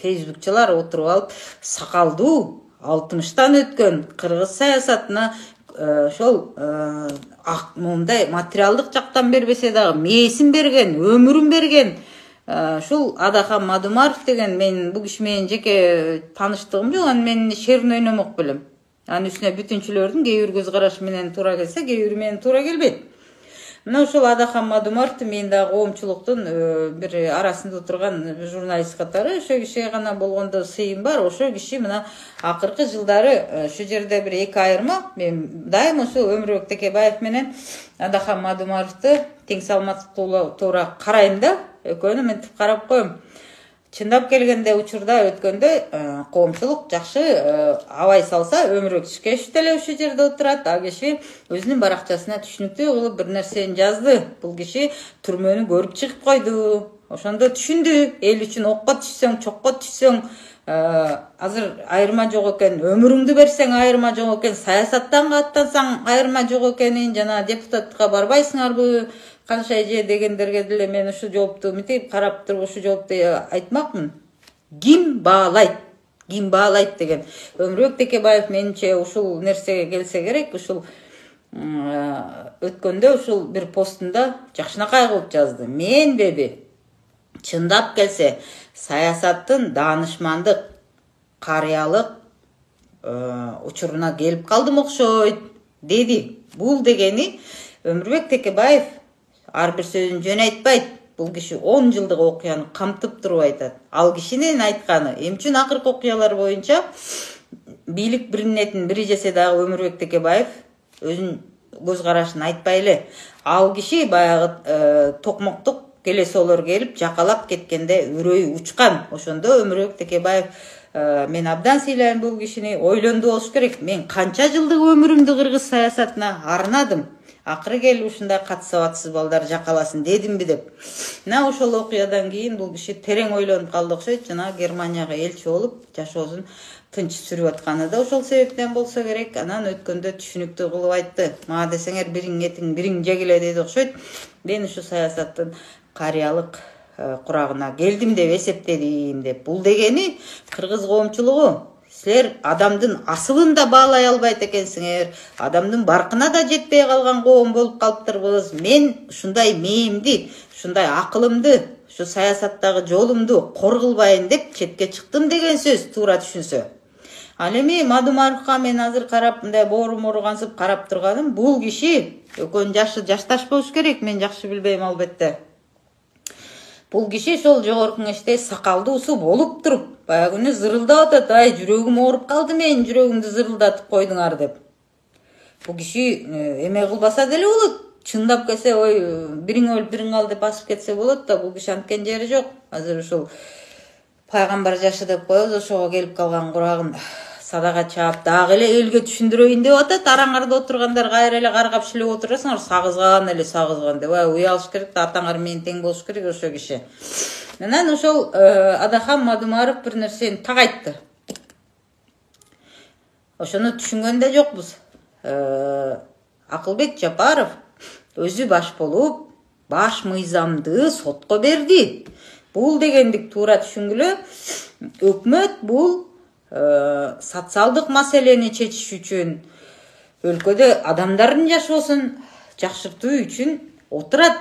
Facebookчылар отуруп алып сакалдуу 60-тан өткөн кыргыз саясатына ошол мындай материалдык жактан бербесе дагы мээсин берген, өмүрүн берген ушул Адахан Мадумаров деген, мен бул киши менен жеке тааныштыгым жок, анын менен шерин ойномок белем. Анын үстүнө бүтүнчүлөрдүн кээ бир көз карашы менен туура келсе, кээ бири менен туура келбейт. Мына ошол Адахан Мадумаровду мен дагы коомчулуктун бир арасында отурган журналист катары ошо кишиге гана болгондо сыйым бар. Ошо киши мына акыркы жылдары шу жерде бир эки айырма, мен дайым ошо Өмүрбек Текебаев менен Адахан Мадумаровду тең салмактуу туура карайм да, экөөнү мынтип карап коем. Чындап келгенде учурда өткөндө коомчулук жакшы абай салса, Өмүрбек Тишкешев деле ушул жерде отурат. Ал киши өзүнүн баракчасына түшүнүктүү кылып бир нерсени жазды. Бул киши түрмөнү көрүп чыгып койду. Ошондо түшүндү, эл үчүн окко түшсөң, чокко түшсөң, азыр айырма жок экен, өмүрүңдү берсең айырма жок экен, саясаттан аттансаң айырма жок экенин, жана депутаттыкка барбайсыңарбы, канча эже дегендерге деле мен ушу жоопту мынтип карап туруп ушу жоопту айтмакмын. Ким баалайт деген. Өмүрбек Текебаев менимче ушул нерсеге келсе керек, ушул өткөндө ушул бир постунда жакшынакай кылып жазды. Мен деди, чындап келсе, саясаттын даанышмандык, карыялык учуруна келип калдым окшойт, деди. Бул дегени Өмүрбек Текебаев ар бир сөзүн жөн айтпайт. Бул киши 10 жылдык окуяны камтып туруп айтат. Ал кишинин айтканы, эмчүн акыркы окуялар боюнча бийлик биринетин бири жесе дагы Өмүрбек Текебаев өзүнүн көз карашын айтпай эле. Ал киши баягы токмоктук келесолор келип жакалап кеткенде үрөйү учкан. Ошондо Өмүрбек Текебаев мен абдан сыйлайм бул кишини, ойлонду болуш керек. Мен канча жылдык өмүрүмдү кыргыз саясатына арнадым. Акыры келип ушундай кат сабатсыз балдар жакаласын дедимби деп. Мына ошол окуядан кийин бул киши терең ойлонуп калды окшойт. Жана Германияга элчи болуп жашоосун тынч сүрүп атканы да ошол себептен болсо керек. Анан өткөндө түшүнүктүү кылып айтты. Мага десеңер бириң этиң бириң жегиле деди окшойт. Мен ушу саясаттын карыялык курагына келдим деп эсептедим деп. Бул дегени кыргыз коомчулугу, силер адамдын асылын да баалай албайт экенсиңер, адамдын баркына да жетпей калган коом болуп калыптырбыз. Мен ушундай мээимди, ушундай акылымды, ушу саясаттагы жолумду кор кылбайын деп четке чыктым деген сөз, туура түшүнсө. Ал эми Мадумаровго мен азыр карап мындай боору кансып карап турганым, бул киши экөөнүн жашы жашташ болуш керек, мен жакшы билбейм албетте. Бул киши ошол жогорку кеңеште сакалдуусу болуп туруп, баягы күнү зырылдап атат, ай жүрөгүм ооруп калды, мен жүрөгүмдү зырылдатып койдуңар деп. Бул киши эме кылбаса деле болот. Чындап келсе, ой, бириң өлүп бириң кал деп басып кетсе болот да, бул киши анткен жери жок. Азыр ушул пайгамбар жашы деп коебуз, ошого келип калган курагын садага чаап, дагы эле элге түшүндүрөйүн деп атат. Араңарда отургандар кайра эле каргап шилеп отурасыңар, сагызган деп. Уялыш керек да, атаңар менен тең болуш керек ошо киши. Анан ошол Адахан Мадумаров бир нерсени так айтты. Ошону түшүнгөн да жокпуз. Акылбек Жапаров өзү баш болуп, баш мыйзамды сотко берди. Бул дегендик туура түшүнгүлө. Өкмөт бул социалдык маселени чечиш үчүн, өлкөдө адамдардын жашоосун жакшыртуу үчүн отурат.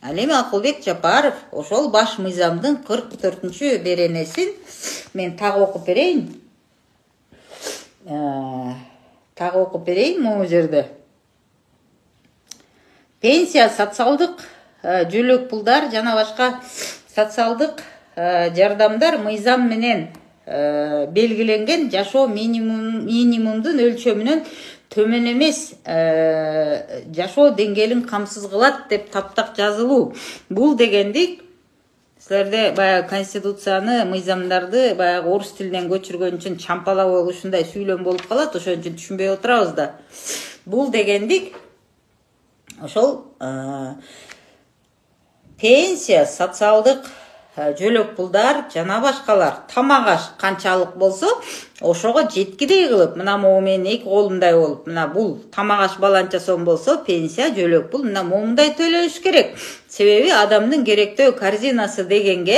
Ал эми Акылбек Жапаров ошол баш мыйзамдын 44-чү беренесин мен так окуп берейин. Могу жерде. Пенсия, социалдык жөлөк пулдар жана башка социалдык жардамдар мыйзам менен белгиленген жашоо минимумдун өлчөмүнөн төмөн эмес жашоо деңгээлин камсыз кылат деп таптак жазылуу. Бул дегендик силерде баягы конституцияны, мыйзамдарды баягы орус тилинен көчүргөн үчүн чампалап болуп ушундай сүйлөм болуп калат, ошон үчүн түшүнбөй отурабыз да. Бул дегендик ошол пенсия, социалдык жөлөк пулдар жана башкалар тамак аш канчалык болсо ошого жеткидей кылып, мына могу менин эки колумдай болуп, мына бул тамак аш баланча сом болсо пенсия, жөлөк пул мына момундай төлөш керек. Себеби адамдын керектөө корзинасы дегенге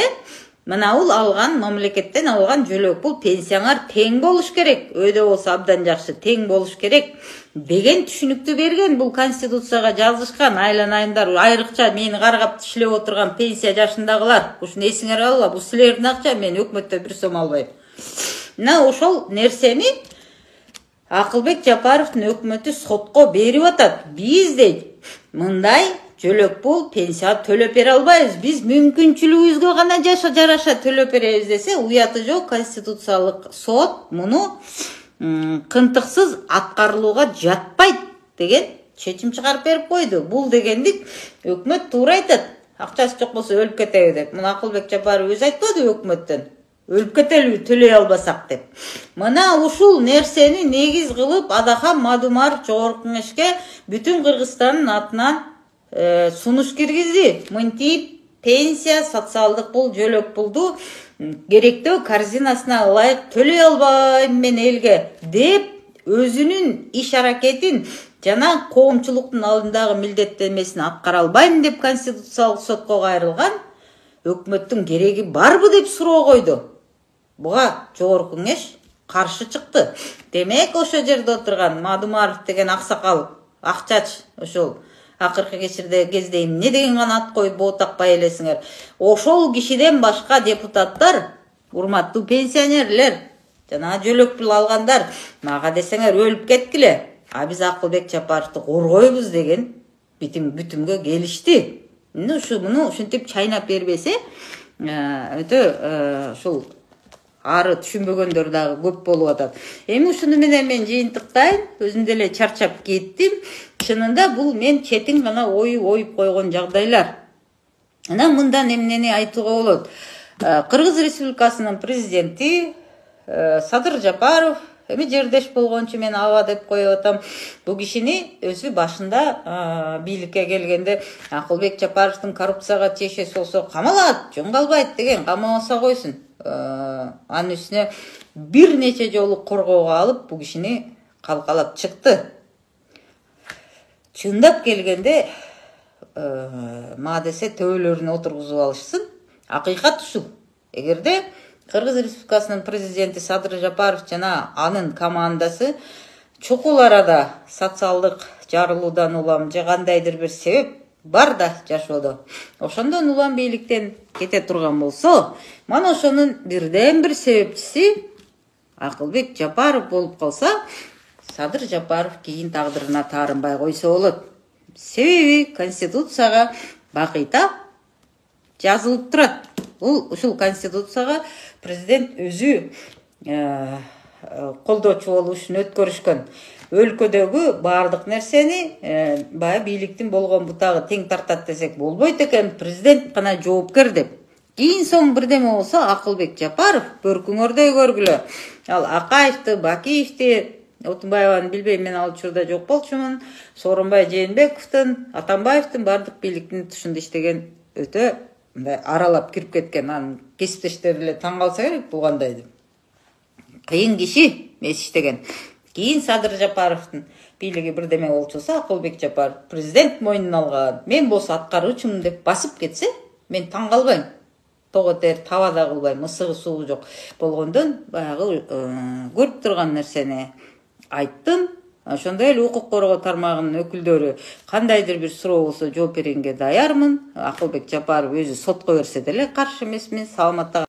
Мына бул алган мамлекеттен алган жөлөк пул пенсияңар тең болуш керек. Өйдө болсо абдан жакшы тең болуш керек деген түшүнүктү берген. Бул конституцияга жазышкан. Айланайымдар, айрыкча мени каргап иштеп отурган пенсия жашындагылар. Ушуну эсиңерге алгыла. Бул силердин акча, мен өкмөттөн бир сом албайм. Мына ошол нерсени Акылбек Жапаровдун өкмөтү сотко берип атат. Биз дейт, мындай жөлөк пул пенсия төлөп бере албайбыз. Биз мүмкүнчүлүгүбүзгө гана жараша төлөп беребиз десе, уяты жок, конституциялык сот муну кынтыксыз аткарылууга жатпайт деген чечим чыгарып берип койду. Бул дегендик өкмөт туура айтат. Акчасы жок болсо өлүп кетеби деп. Мына Акылбек Жапаров өзү айтпады өкмөттөн. Өлүп кетели төлөй албасак деп. Мына ушул нерсени негиз кылып Адахам Мадумаров жогорку кеңешке бүтүн Кыргызстандын атынан сунуш киргизди. Мынтип пенсия, социалдык пул, жөлөк пулду керектөө корзинасына ылайык төлөй албайм мен элге деп өзүнүн иш аракетин жана коомчулуктун алдындагы милдеттенмесин аткара албайм деп конституциялык сотко кайрылган. Өкмөттүн кереги барбы деп суроо койду. Буга жогорку кеңеш каршы чыкты. Демек ошо жерде отурган Мадумаров деген аксакал, акчач, ошол акыркы кезде эмне деген гана ат коюп боотакпай элесиңер. Ошол кишиден башка депутаттар, урматтуу пенсионерлер, жана жөлөк пул алгандар, мага десеңер өлүп кеткиле. А биз Акылбек Жапаровду коргойбуз деген бүтүмгө келишти. Муну ушинтип чайнап бербесе, өтө ушул ары түшүнбөгөндөр дагы көп болуп атат. Эми ушуну менен мен жыйынтыктайын. Өзүм деле чарчап кеттим. Чынында бул мен четиң гана оюп койгон жагдайлар. Анан мындан эмнени айтууга болот? Кыргыз Республикасынын президенти Садыр Жапаров, эми жердеш болгончу мен аба деп коюп атам. Бул кишини өзү башында бийликке келгенде Акылбек Жапаровдун коррупцияга тиешеси болсо камалат, жөн калбайт деген, камабаса койсун. Анын үстүнө бир нече жолу коргоого алып, бул кишини калкалап чыкты. Чындап келгенде мага десе төбөлөрүнө отургузуп алышсын. Акыйкат ушул. Эгерде Кыргыз Республикасынын президенти Садыр Жапаров жана анын командасы чукул арада социалдык жарылуудан улам же кандайдыр бир себеп бар да жашоодо, ошондон улам бийликтен кете турган болсо, мана ошонун бирден бир себепчиси Акылбек Жапаров болуп калса, Садыр Жапаров кийин тагдырына таарынбай койсо болот. Себеби конституцияга бакыйта жазылып турат. Ушул конституцияга президент өзү колдоочу болуу үчүн өткөрүшкөн. Өлкөдөгү баардык нерсени баягы бийликтин болгон бутагы тең тартат десек болбойт экен, президент гана жоопкер деп. Кийин соң бирдеме болсо Акылбек Жапаров бөркүңөрдөй көргүлө. Ал Акаевди, Бакиевди, Отунбаеваны билбейм, мен ал учурда жок болчумун. Сооронбай Жээнбековдун, Атамбаевдин баардык бийликтин тушунда иштеген өтө аралап кирип кеткен. Анын кесиптештери эле таң калса керек, бул кандай деп. Кыйын киши мес иштеген. Кийин Садыр Жапаровдун бийлиги бирдеме болчусу, Акылбек Жапаров президент мойнуна алган. Мен болсо аткаруучумун деп басып кетсе, мен таң калбайм. Тоготер таба да кылбайм, ысыгы суу жок болгондон баягы көрүп турган нерсени айттым. Ошондой эле укук коргоо тармагынын өкүлдөрү кандайдыр бир суроо болсо жооп бергенге даярмын. Акылбек Жапаров өзү сотко берсе деле каршы эмесмин. Саламатта